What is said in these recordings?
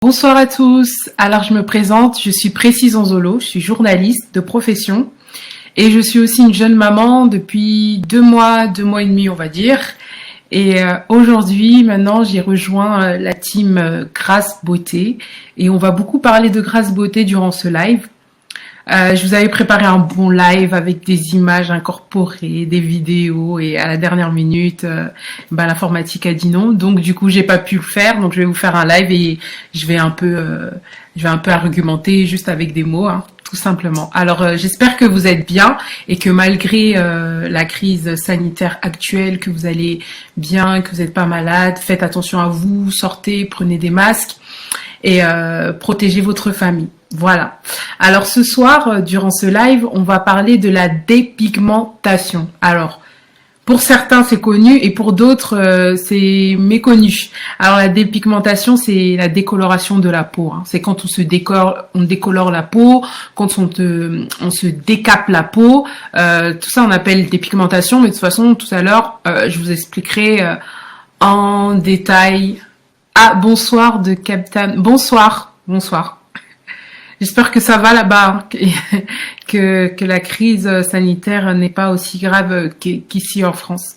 Bonsoir à tous. Alors je me présente, je suis Précise Anzolo, je suis journaliste de profession et je suis aussi une jeune maman depuis 2 mois, 2 mois et demi on va dire. Et aujourd'hui, maintenant, j'ai rejoint la team Grâce Beauté et on va beaucoup parler de Grâce Beauté durant ce live. Je vous avais préparé un bon live avec des images incorporées, des vidéos et à la dernière minute, l'informatique a dit non. Donc du coup, j'ai pas pu le faire. Donc je vais vous faire un live et je vais un peu argumenter juste avec des mots, hein, tout simplement. Alors j'espère que vous êtes bien et que malgré la crise sanitaire actuelle, que vous allez bien, que vous n'êtes pas malade. Faites attention à vous, sortez, prenez des masques et protégez votre famille. Voilà. Alors ce soir, durant ce live, on va parler de la dépigmentation. Alors, pour certains, c'est connu et pour d'autres, c'est méconnu. Alors la dépigmentation, c'est la décoloration de la peau, hein. C'est quand on décolore la peau, quand on se décape la peau. Tout ça, on appelle dépigmentation. Mais de toute façon, tout à l'heure, je vous expliquerai en détail. Ah, bonsoir de Captain. Bonsoir. J'espère que ça va là-bas, hein, que la crise sanitaire n'est pas aussi grave qu'ici en France.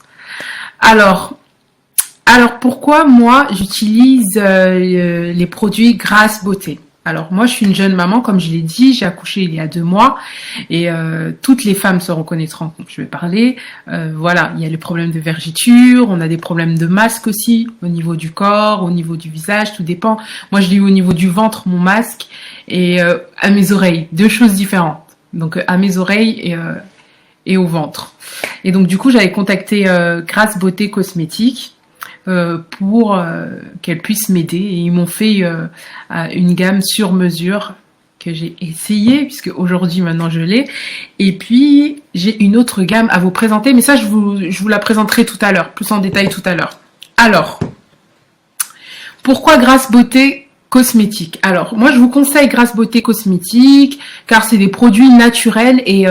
Alors pourquoi moi j'utilise les produits Grâce Beauté? Alors moi je suis une jeune maman, comme je l'ai dit, j'ai accouché il y a 2 mois et toutes les femmes se reconnaîtront quand je vais parler. Voilà, il y a les problèmes de vergeture, on a des problèmes de masque aussi au niveau du corps, au niveau du visage, tout dépend. Moi je l'ai eu au niveau du ventre, mon masque, et à mes oreilles, deux choses différentes. Donc à mes oreilles et au ventre. Et donc du coup j'avais contacté Grâce Beauté Cosmétiques pour qu'elles puissent m'aider, et ils m'ont fait une gamme sur mesure que j'ai essayé, puisque aujourd'hui maintenant je l'ai, et puis j'ai une autre gamme à vous présenter, mais ça je vous la présenterai tout à l'heure, plus en détail tout à l'heure. Alors, pourquoi Grâce Beauté Cosmétiques? Alors, moi je vous conseille Grâce Beauté Cosmétiques car c'est des produits naturels et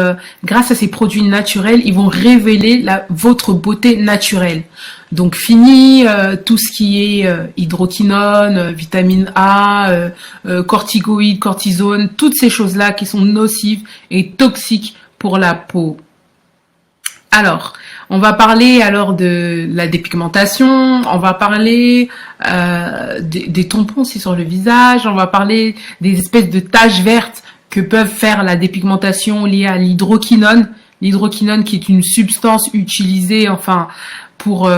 grâce à ces produits naturels, ils vont révéler votre beauté naturelle. Donc fini tout ce qui est hydroquinone, vitamine A, corticoïdes, cortisone, toutes ces choses-là qui sont nocives et toxiques pour la peau. Alors, on va parler alors de la dépigmentation, on va parler des tampons aussi sur le visage, on va parler des espèces de taches vertes que peuvent faire la dépigmentation liée à l'hydroquinone. L'hydroquinone qui est une substance utilisée pour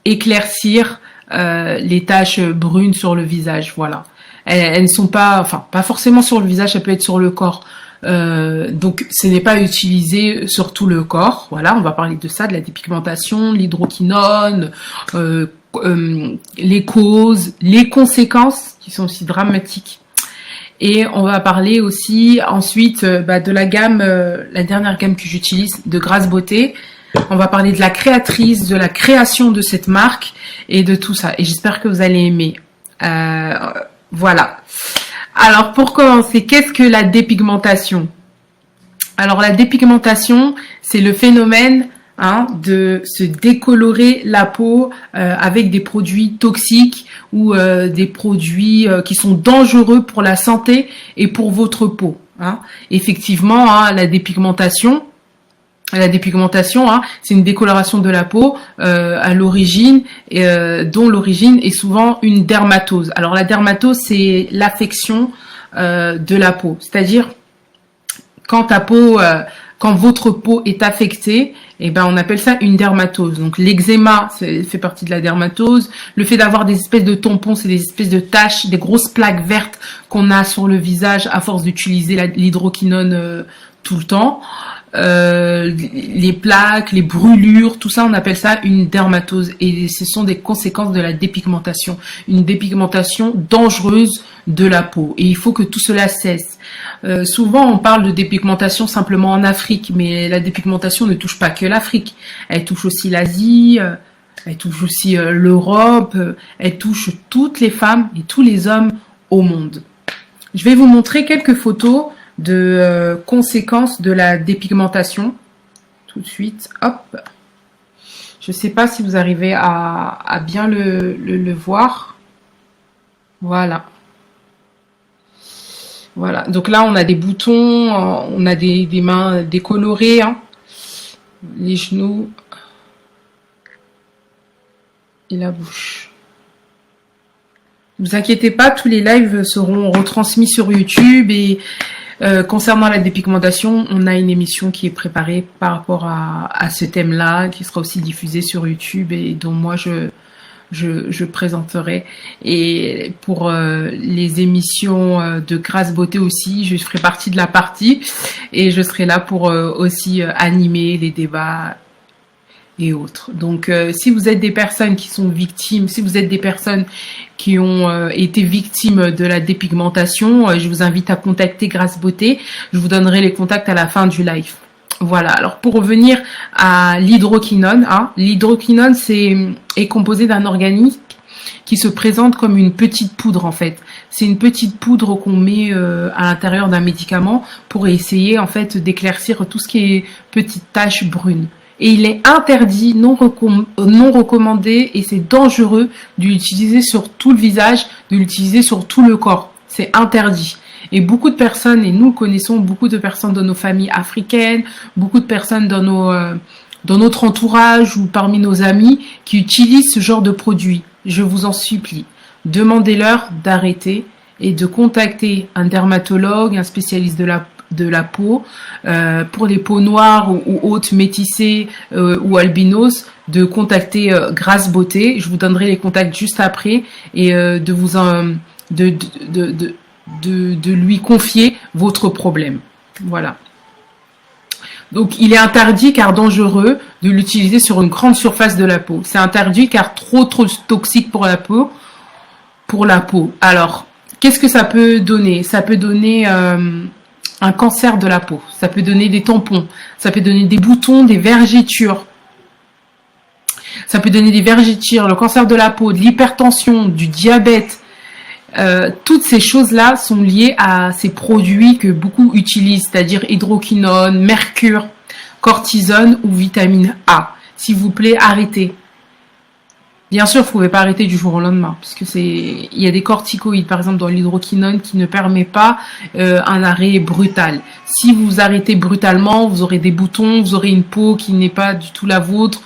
éclaircir les taches brunes sur le visage, voilà. Elles ne sont pas forcément sur le visage, ça peut être sur le corps. Donc ce n'est pas utilisé sur tout le corps. Voilà, on va parler de ça, de la dépigmentation, l'hydroquinone, les causes, les conséquences qui sont aussi dramatiques. Et on va parler aussi ensuite de la gamme, la dernière gamme que j'utilise de Grâce Beauté. On va parler de la créatrice, de la création de cette marque et de tout ça. Et j'espère que vous allez aimer. Voilà. Alors pour commencer, qu'est-ce que la dépigmentation? Alors la dépigmentation, c'est le phénomène de se décolorer la peau avec des produits toxiques ou des produits qui sont dangereux pour la santé et pour votre peau. Effectivement, la dépigmentation, c'est une décoloration de la peau à l'origine, dont l'origine est souvent une dermatose. Alors la dermatose, c'est l'affection de la peau, c'est-à-dire quand votre peau est affectée, on appelle ça une dermatose. Donc l'eczéma, fait partie de la dermatose. Le fait d'avoir des espèces de tampons, c'est des espèces de taches, des grosses plaques vertes qu'on a sur le visage à force d'utiliser l'hydroquinone tout le temps. Les plaques, les brûlures, tout ça, on appelle ça une dermatose, et ce sont des conséquences de la dépigmentation, une dépigmentation dangereuse de la peau, et il faut que tout cela cesse. Souvent on parle de dépigmentation simplement en Afrique, mais la dépigmentation ne touche pas que l'Afrique, elle touche aussi l'Asie, elle touche aussi l'Europe, elle touche toutes les femmes et tous les hommes au monde. Je vais vous montrer quelques photos de conséquences de la dépigmentation. Tout de suite, hop. Je ne sais pas si vous arrivez à bien le voir. Voilà. Voilà. Donc là, on a des boutons, on a des mains décolorées, hein, les genoux et la bouche. Ne vous inquiétez pas, tous les lives seront retransmis sur YouTube et concernant la dépigmentation, on a une émission qui est préparée par rapport à ce thème-là, qui sera aussi diffusée sur YouTube et dont moi je présenterai. Et pour les émissions de Grâce Beauté aussi, je ferai partie de la partie et je serai là pour aussi animer les débats et autres. Donc si vous êtes des personnes qui sont victimes, si vous êtes des personnes qui ont été victimes de la dépigmentation, je vous invite à contacter Grâce Beauté. Je vous donnerai les contacts à la fin du live. Voilà, alors pour revenir à l'hydroquinone, hein, l'hydroquinone est composé d'un organique qui se présente comme une petite poudre en fait. C'est une petite poudre qu'on met à l'intérieur d'un médicament pour essayer en fait d'éclaircir tout ce qui est petites taches brunes. Et il est interdit, non recommandé et c'est dangereux de l'utiliser sur tout le visage, de l'utiliser sur tout le corps. C'est interdit. Et beaucoup de personnes, et nous connaissons beaucoup de personnes dans nos familles africaines, beaucoup de personnes dans notre entourage ou parmi nos amis qui utilisent ce genre de produits. Je vous en supplie, demandez-leur d'arrêter et de contacter un dermatologue, un spécialiste de la peau, pour les peaux noires ou hautes, métissées ou albinos, de contacter Grâce Beauté. Je vous donnerai les contacts juste après et de lui confier votre problème. Voilà. Donc, il est interdit car dangereux de l'utiliser sur une grande surface de la peau. C'est interdit car trop toxique pour la peau. Alors, qu'est-ce que ça peut donner? Ça peut donner un cancer de la peau. Ça peut donner des tampons. Ça peut donner des boutons, des vergetures. Ça peut donner des vergetures, le cancer de la peau, de l'hypertension, du diabète. Toutes ces choses-là sont liées à ces produits que beaucoup utilisent, c'est-à-dire hydroquinone, mercure, cortisone ou vitamine A. S'il vous plaît, arrêtez. Bien sûr, vous pouvez pas arrêter du jour au lendemain, puisque il y a des corticoïdes, par exemple dans l'hydroquinone, qui ne permet pas un arrêt brutal. Si vous arrêtez brutalement, vous aurez des boutons, vous aurez une peau qui n'est pas du tout la vôtre,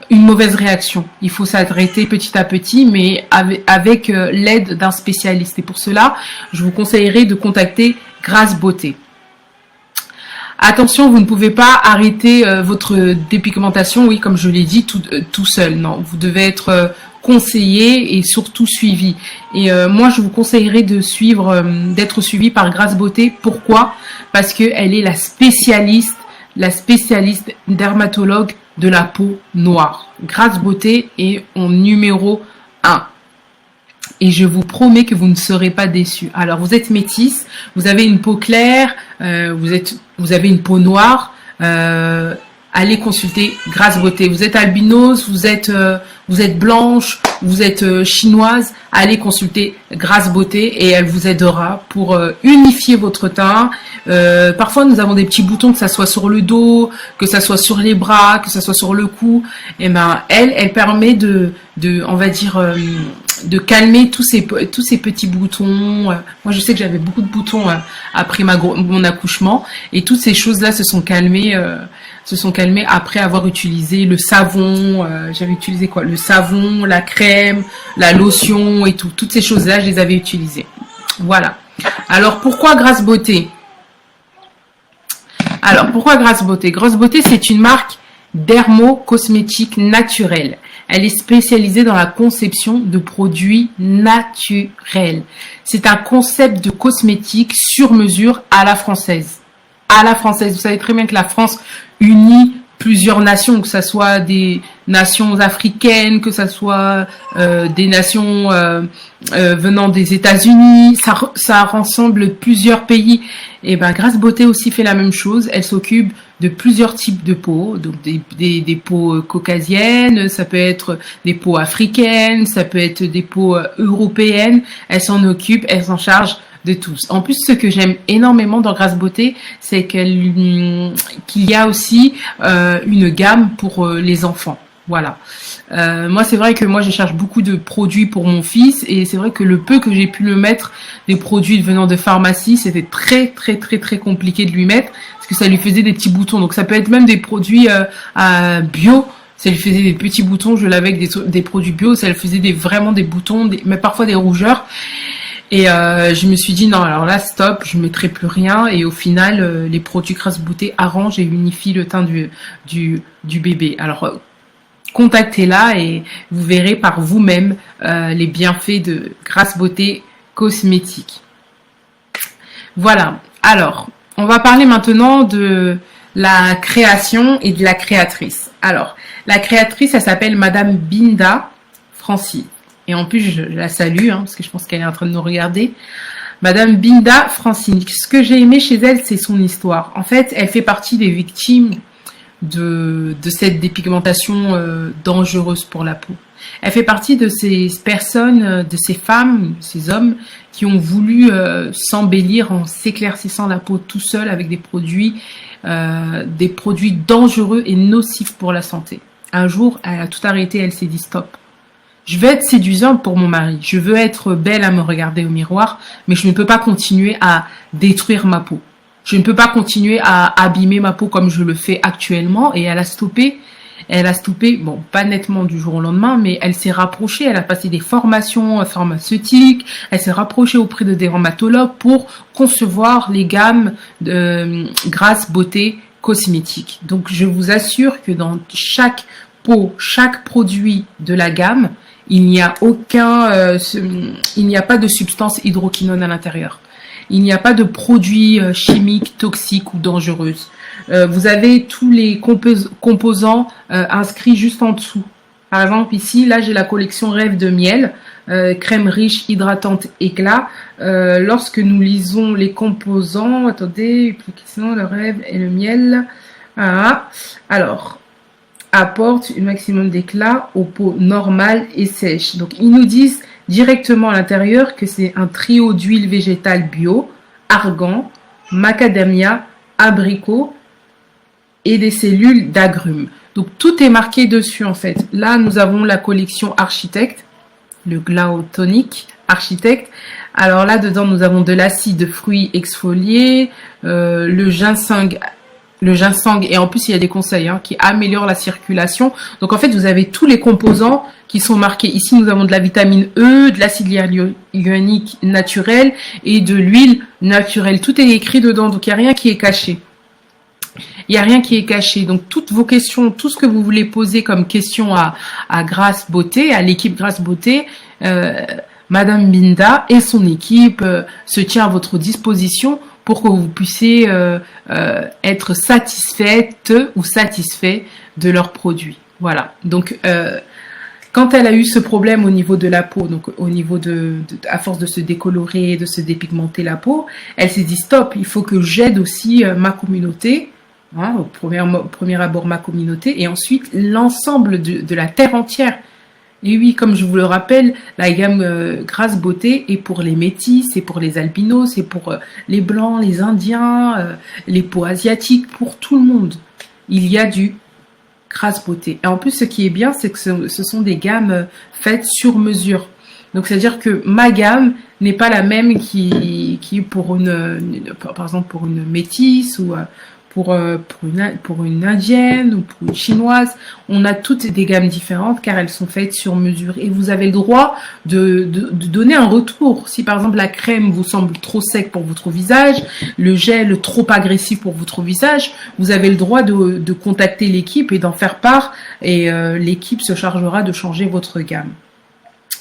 une mauvaise réaction. Il faut s'arrêter petit à petit, mais avec l'aide d'un spécialiste. Et pour cela, je vous conseillerais de contacter Grâce Beauté. Attention, vous ne pouvez pas arrêter votre dépigmentation, oui, comme je l'ai dit, tout seul. Non, vous devez être conseillé et surtout suivi. Et moi, je vous conseillerais d'être suivi par Grâce Beauté. Pourquoi? Parce que elle est la spécialiste dermatologue de la peau noire. Grâce Beauté est en numéro 1. Et je vous promets que vous ne serez pas déçus. Alors, vous êtes métisse, vous avez une peau claire, vous avez une peau noire, allez consulter Grâce Beauté. Vous êtes albinos, vous êtes blanche, vous êtes chinoise, allez consulter Grâce Beauté et elle vous aidera pour unifier votre teint. Parfois, nous avons des petits boutons, que ça soit sur le dos, que ça soit sur les bras, que ça soit sur le cou. Et ben, elle permet on va dire, de calmer tous ces petits boutons. Moi, je sais que j'avais beaucoup de boutons après mon accouchement et toutes ces choses-là se sont calmées après avoir utilisé le savon. J'avais utilisé quoi? Le savon, la crème, la lotion et tout. Toutes ces choses-là, je les avais utilisées. Voilà. Alors, pourquoi Grâce Beauté? Grâce Beauté, c'est une marque dermo-cosmétique naturelle. Elle est spécialisée dans la conception de produits naturels. C'est un concept de cosmétique sur mesure à la française. À la française. Vous savez très bien que la France unit plusieurs nations, que ce soit des nations africaines, que ce soit des nations venant des États-Unis. Ça rassemble plusieurs pays. Et ben, Grâce Beauté aussi fait la même chose. Elle s'occupe de plusieurs types de peaux, donc des peaux caucasiennes, ça peut être des peaux africaines, ça peut être des peaux européennes. Elle s'en occupe, elle s'en charge de tous. En plus, ce que j'aime énormément dans Grâce Beauté, c'est qu'il y a aussi une gamme pour les enfants. Voilà. Moi, c'est vrai que moi, je cherche beaucoup de produits pour mon fils et c'est vrai que le peu que j'ai pu le mettre des produits venant de pharmacie, c'était très, très, très, très compliqué de lui mettre parce que ça lui faisait des petits boutons. Donc, ça peut être même des produits bio. Ça lui faisait des petits boutons. Je l'avais avec des produits bio. Ça lui faisait vraiment des boutons, mais parfois des rougeurs. Et je me suis dit non, alors là stop, je mettrai plus rien. Et au final, les produits Grasse Beauté arrangent et unifient le teint du bébé. Alors contactez-la et vous verrez par vous-même les bienfaits de Grasse Beauté cosmétique. Voilà. Alors, on va parler maintenant de la création et de la créatrice. Alors, la créatrice, elle s'appelle Madame Binda Franci. Et en plus, je la salue, parce que je pense qu'elle est en train de nous regarder. Madame Binda Francine. Ce que j'ai aimé chez elle, c'est son histoire. En fait, elle fait partie des victimes de cette dépigmentation dangereuse pour la peau. Elle fait partie de ces personnes, de ces femmes, ces hommes qui ont voulu s'embellir en s'éclaircissant la peau tout seul avec des produits dangereux et nocifs pour la santé. Un jour, elle a tout arrêté, elle s'est dit stop. Je veux être séduisante pour mon mari, je veux être belle à me regarder au miroir, mais je ne peux pas continuer à détruire ma peau. Je ne peux pas continuer à abîmer ma peau comme je le fais actuellement. Et elle a stoppé, bon, pas nettement du jour au lendemain, mais elle s'est rapprochée, elle a passé des formations pharmaceutiques, elle s'est rapprochée auprès de dermatologues pour concevoir les gammes de Grasse Beauté cosmétique. Donc je vous assure que dans chaque peau, chaque produit de la gamme, il n'y a pas de substance hydroquinone à l'intérieur. Il n'y a pas de produits chimiques, toxiques ou dangereuses. Vous avez tous les composants inscrits juste en dessous. Par exemple, ici, là, j'ai la collection Rêve de miel, crème riche, hydratante, éclat. Lorsque nous lisons les composants, attendez, sinon le rêve et le miel. Ah, alors, apporte un maximum d'éclat aux peaux normales et sèches. Donc, ils nous disent directement à l'intérieur que c'est un trio d'huile végétale bio, argan, macadamia, abricot et des cellules d'agrumes. Donc, tout est marqué dessus, en fait. Là, nous avons la collection Architecte, le Glow Tonic Architecte. Alors là, dedans, nous avons de l'acide de fruits exfolié, le ginseng, et en plus il y a des conseils qui améliorent la circulation. Donc en fait vous avez tous les composants qui sont marqués. Ici nous avons de la vitamine E, de l'acide hyaluronique naturel et de l'huile naturelle. Tout est écrit dedans, donc il n'y a rien qui est caché. Il n'y a rien qui est caché. Donc toutes vos questions, tout ce que vous voulez poser comme question à Grasse Beauté, à l'équipe Grasse Beauté, Madame Binda et son équipe se tient à votre disposition pour que vous puissiez être satisfaite ou satisfait de leurs produits. Voilà. Donc, quand elle a eu ce problème au niveau de la peau, donc au niveau à force de se décolorer, de se dépigmenter la peau, elle s'est dit stop, il faut que j'aide aussi ma communauté, au premier abord ma communauté, et ensuite l'ensemble de la terre entière. Et oui, comme je vous le rappelle, la gamme Grasse Beauté est pour les métis, c'est pour les albinos, c'est pour les blancs, les indiens, les peaux asiatiques, pour tout le monde. Il y a du Grasse Beauté. Et en plus, ce qui est bien, c'est que ce sont des gammes faites sur mesure. Donc, c'est-à-dire que ma gamme n'est pas la même qui pour par exemple, pour une métisse ou pour une indienne ou pour une chinoise. On a toutes des gammes différentes car elles sont faites sur mesure et vous avez le droit de donner un retour. Si par exemple la crème vous semble trop sec pour votre visage, le gel trop agressif pour votre visage, vous avez le droit de contacter l'équipe et d'en faire part et l'équipe se chargera de changer votre gamme.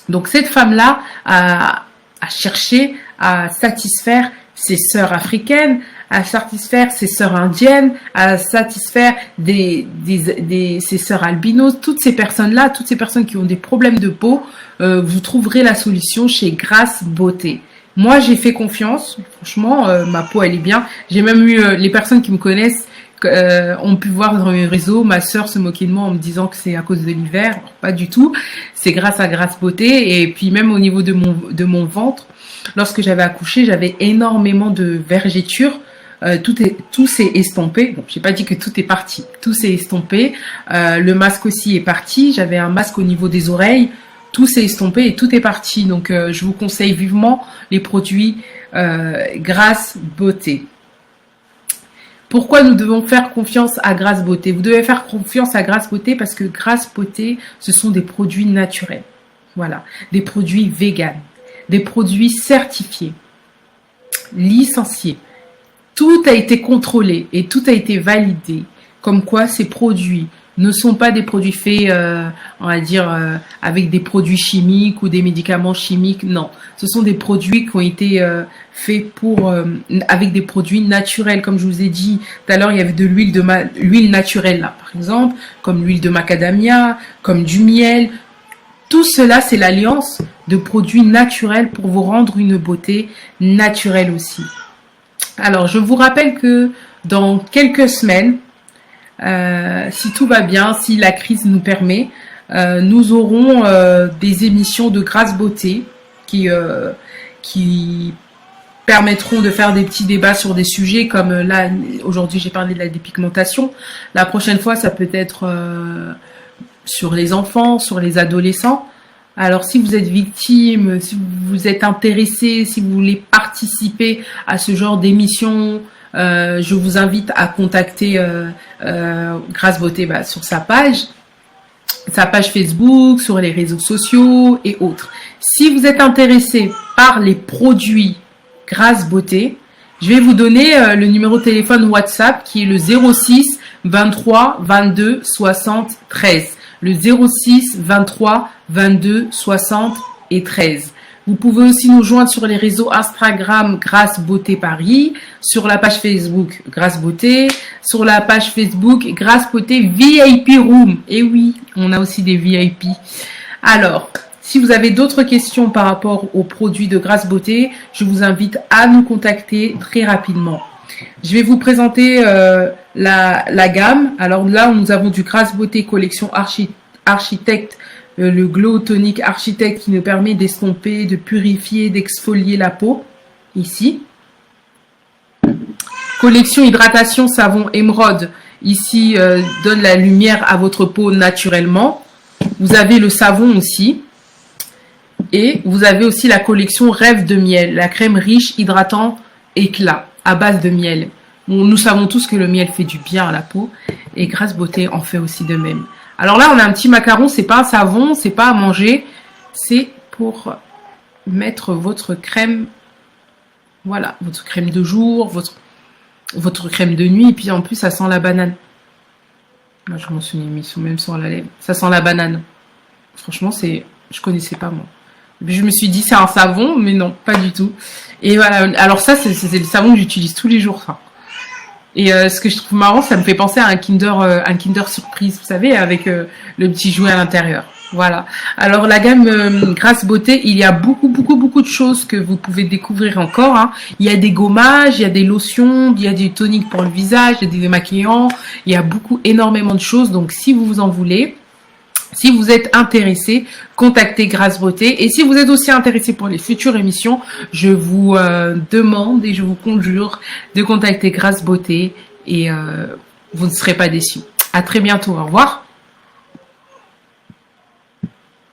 Donc cette femme-là a cherché à satisfaire ses sœurs africaines, à satisfaire ses sœurs indiennes, à satisfaire ses sœurs albinos, toutes ces personnes-là, toutes ces personnes qui ont des problèmes de peau, vous trouverez la solution chez Grasse Beauté. Moi, j'ai fait confiance, franchement, ma peau, elle est bien. J'ai même eu les personnes qui me connaissent ont pu voir dans les réseaux ma sœur se moquer de moi en me disant que c'est à cause de l'hiver. Alors, pas du tout, c'est grâce à Grasse Beauté. Et puis même au niveau de mon ventre, lorsque j'avais accouché, j'avais énormément de vergetures tout s'est estompé. Bon, j'ai pas dit que tout est parti. Tout s'est estompé. Le masque aussi est parti. J'avais un masque au niveau des oreilles. Tout s'est estompé et tout est parti. Donc, je vous conseille vivement les produits Grâce Beauté. Pourquoi nous devons faire confiance à Grâce Beauté? Vous devez faire confiance à Grâce Beauté parce que Grâce Beauté, ce sont des produits naturels. Voilà, des produits véganes, des produits certifiés, licenciés. Tout a été contrôlé et tout a été validé. Comme quoi ces produits ne sont pas des produits faits, on va dire, avec des produits chimiques ou des médicaments chimiques. Non, ce sont des produits qui ont été faits avec des produits naturels. Comme je vous ai dit tout à l'heure, il y avait de l'huile naturelle là, par exemple, comme l'huile de macadamia, comme du miel. Tout cela, c'est l'alliance de produits naturels pour vous rendre une beauté naturelle aussi. Alors, je vous rappelle que dans quelques semaines, si tout va bien, si la crise nous permet, nous aurons des émissions de Grâce Beauté qui permettront de faire des petits débats sur des sujets comme là, aujourd'hui j'ai parlé de la dépigmentation. La prochaine fois, ça peut être sur les enfants, sur les adolescents. Alors si vous êtes victime, si vous êtes intéressé, si vous voulez participer à ce genre d'émission, je vous invite à contacter Grâce Beauté sur sa page Facebook, sur les réseaux sociaux et autres. Si vous êtes intéressé par les produits Grâce Beauté, je vais vous donner le numéro de téléphone WhatsApp qui est le 06 23 22 60 13. Le 06 23 22 60 et 13. Vous pouvez aussi nous joindre sur les réseaux Instagram Grâce Beauté Paris, sur la page Facebook Grâce Beauté, sur la page Facebook Grâce Beauté VIP Room. Et oui, on a aussi des VIP. Alors, si vous avez d'autres questions par rapport aux produits de Grâce Beauté, je vous invite à nous contacter très rapidement. Je vais vous présenter la gamme. Alors là, nous avons du Grâce Beauté collection Architecte, le Glow Tonic Architecte qui nous permet d'estomper, de purifier, d'exfolier la peau. Ici. Collection Hydratation Savon Émeraude. Ici, donne la lumière à votre peau naturellement. Vous avez le savon aussi. Et vous avez aussi la collection Rêve de Miel, la crème riche, hydratant, éclat, à base de miel. Bon, nous savons tous que le miel fait du bien à la peau et Grâce Beauté en fait aussi de même. Alors là, on a un petit macaron, c'est pas un savon, c'est pas à manger, c'est pour mettre votre crème, voilà, votre crème de jour, votre crème de nuit, et puis en plus, ça sent la banane. Moi, je m'en suis mis même sur la lèvre. Ça sent la banane. Franchement, je connaissais pas, moi. Je me suis dit, c'est un savon, mais non, pas du tout. Et voilà, alors ça, c'est le savon que j'utilise tous les jours, ça. Et ce que je trouve marrant, ça me fait penser à un Kinder Surprise, vous savez, avec le petit jouet à l'intérieur. Voilà. Alors la gamme Grâce Beauté, il y a beaucoup de choses que vous pouvez découvrir encore. Hein. Il y a des gommages, il y a des lotions, il y a des toniques pour le visage, il y a des démaquillants. Il y a énormément de choses. Donc si vous en voulez, si vous êtes intéressé, contactez Grâce Beauté. Et si vous êtes aussi intéressé pour les futures émissions, je vous demande et je vous conjure de contacter Grâce Beauté et vous ne serez pas déçus. À très bientôt. Au revoir.